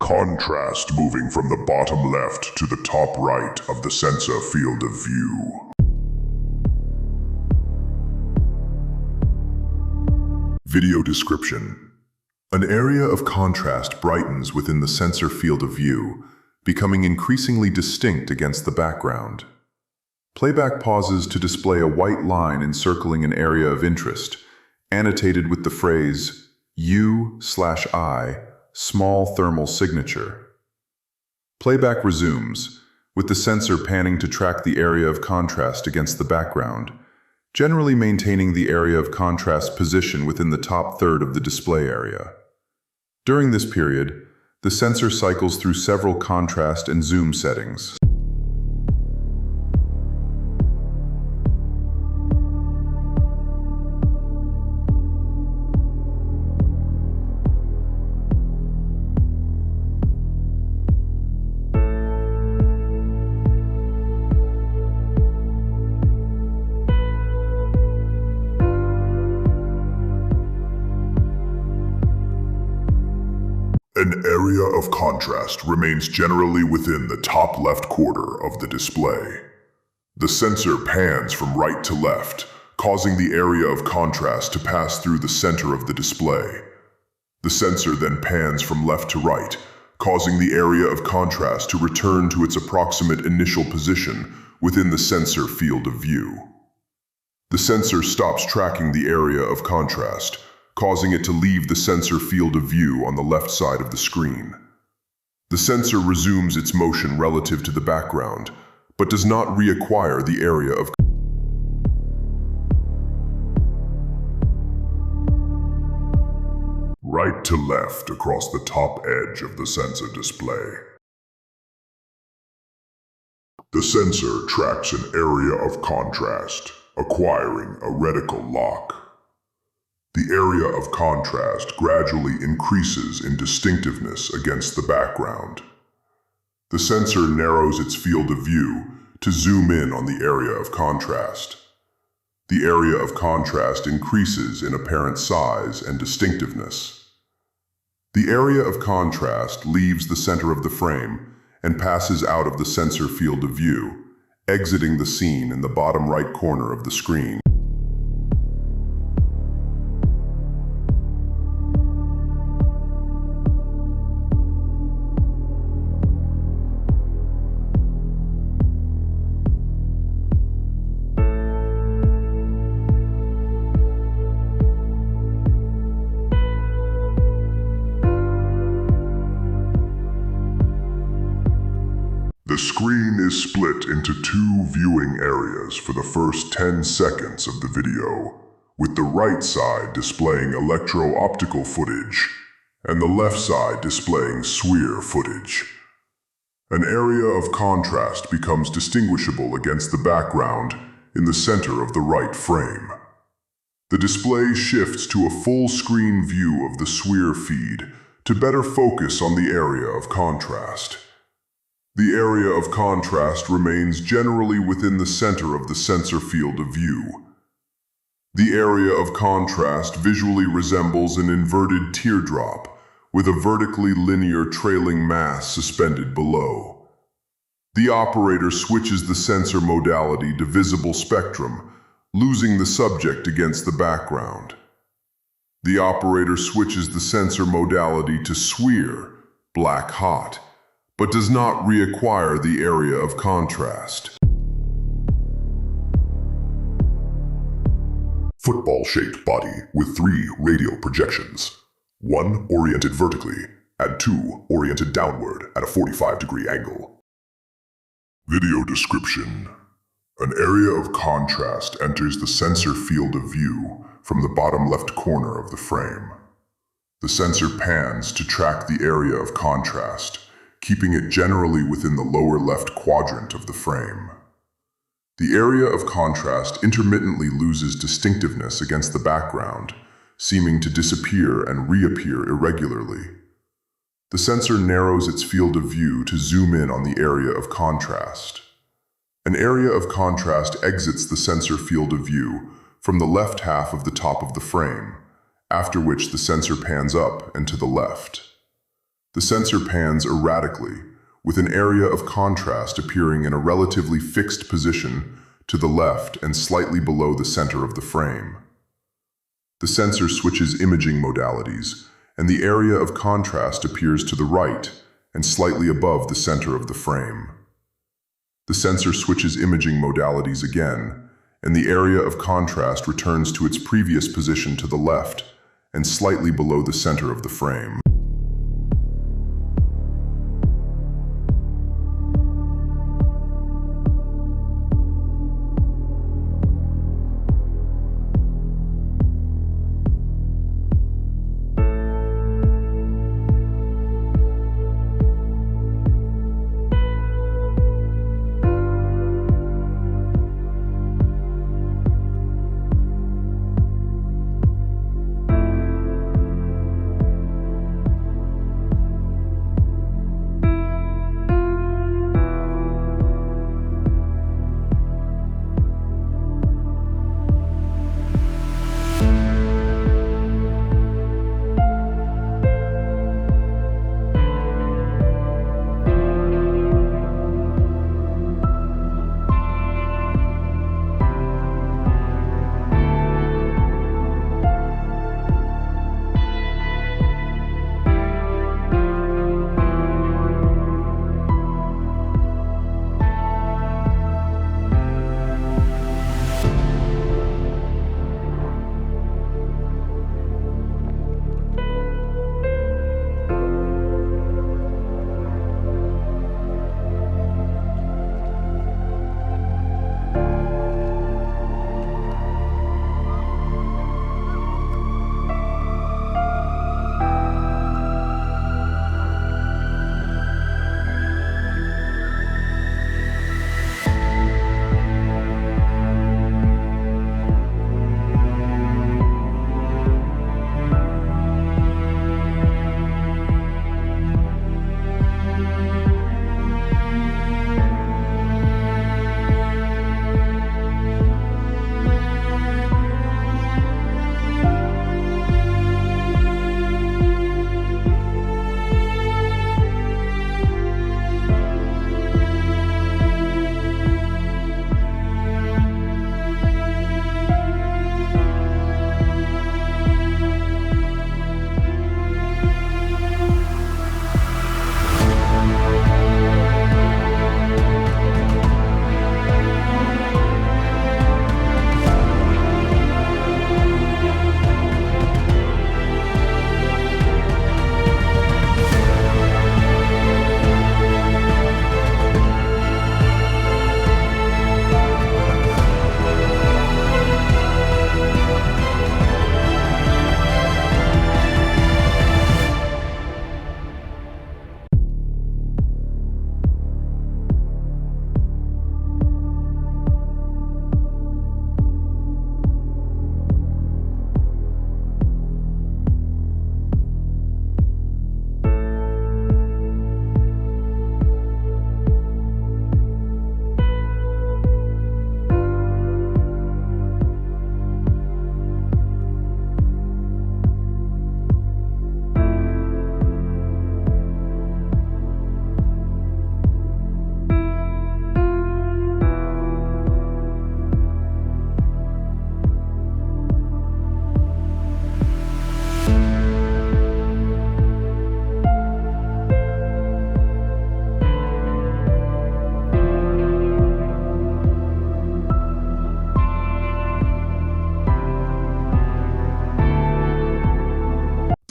contrast moving from the bottom left to the top right of the sensor field of view. Video description. An area of contrast brightens within the sensor field of view, becoming increasingly distinct against the background. Playback pauses to display a white line encircling an area of interest, annotated with the phrase U/I, small thermal signature. Playback resumes, with the sensor panning to track the area of contrast against the background, generally maintaining the area of contrast position within the top third of the display area. During this period, the sensor cycles through several contrast and zoom settings. An area of contrast remains generally within the top left quarter of the display. The sensor pans from right to left, causing the area of contrast to pass through the center of the display. The sensor then pans from left to right, causing the area of contrast to return to its approximate initial position within the sensor field of view. The sensor stops tracking the area of contrast, causing it to leave the sensor field of view on the left side of the screen. The sensor resumes its motion relative to the background, but does not reacquire the area of right to left across the top edge of the sensor display. The sensor tracks an area of contrast, acquiring a reticle lock. The area of contrast gradually increases in distinctiveness against the background. The sensor narrows its field of view to zoom in on the area of contrast. The area of contrast increases in apparent size and distinctiveness. The area of contrast leaves the center of the frame and passes out of the sensor field of view, exiting the scene in the bottom right corner of the screen. The screen is split into two viewing areas for the first 10 seconds of the video, with the right side displaying electro-optical footage and the left side displaying SWIR footage. An area of contrast becomes distinguishable against the background in the center of the right frame. The display shifts to a full-screen view of the SWIR feed to better focus on the area of contrast. The area of contrast remains generally within the center of the sensor field of view. The area of contrast visually resembles an inverted teardrop with a vertically linear trailing mass suspended below. The operator switches the sensor modality to visible spectrum, losing the subject against the background. The operator switches the sensor modality to SWIR, black hot, but does not reacquire the area of contrast. Football-shaped body with 3 radial projections. 1 oriented vertically, and 2 oriented downward at a 45-degree angle. Video description. An area of contrast enters the sensor field of view from the bottom left corner of the frame. The sensor pans to track the area of contrast, keeping it generally within the lower left quadrant of the frame. The area of contrast intermittently loses distinctiveness against the background, seeming to disappear and reappear irregularly. The sensor narrows its field of view to zoom in on the area of contrast. An area of contrast exits the sensor field of view from the left half of the top of the frame, after which the sensor pans up and to the left. The sensor pans erratically, with an area of contrast appearing in a relatively fixed position to the left and slightly below the center of the frame. The sensor switches imaging modalities, and the area of contrast appears to the right and slightly above the center of the frame. The sensor switches imaging modalities again, and the area of contrast returns to its previous position to the left and slightly below the center of the frame.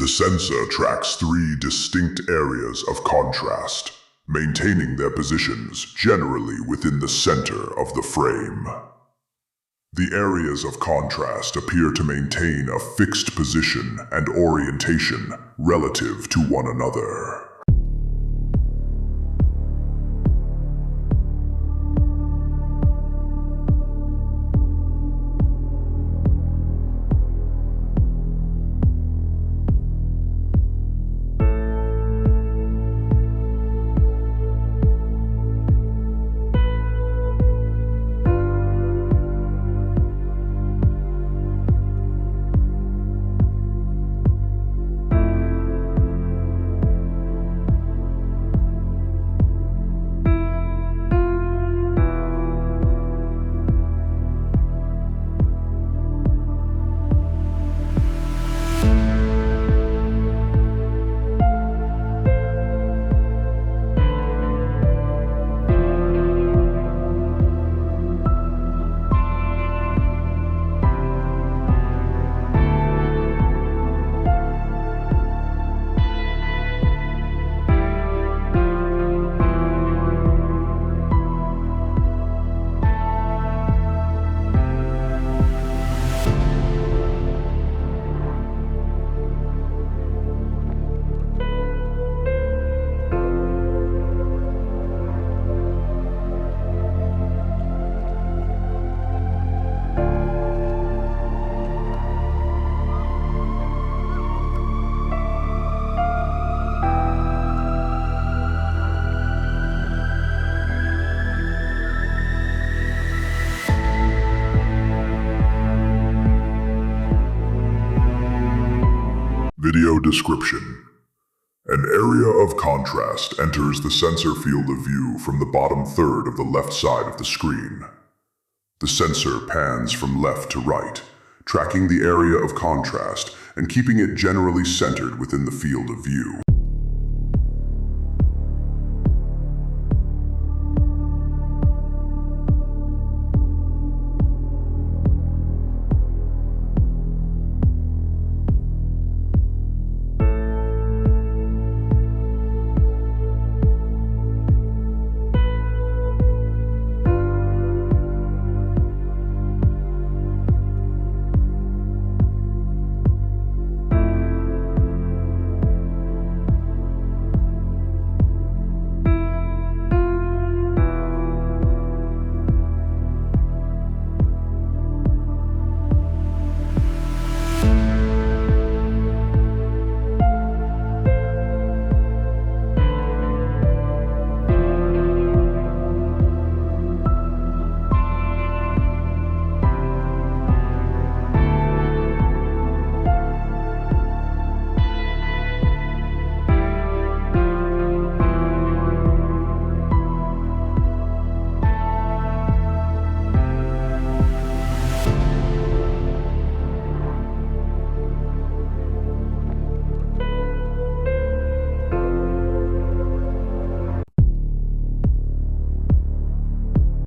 The sensor tracks 3 distinct areas of contrast, maintaining their positions generally within the center of the frame. The areas of contrast appear to maintain a fixed position and orientation relative to one another. Video description. An area of contrast enters the sensor field of view from the bottom third of the left side of the screen. The sensor pans from left to right, tracking the area of contrast and keeping it generally centered within the field of view.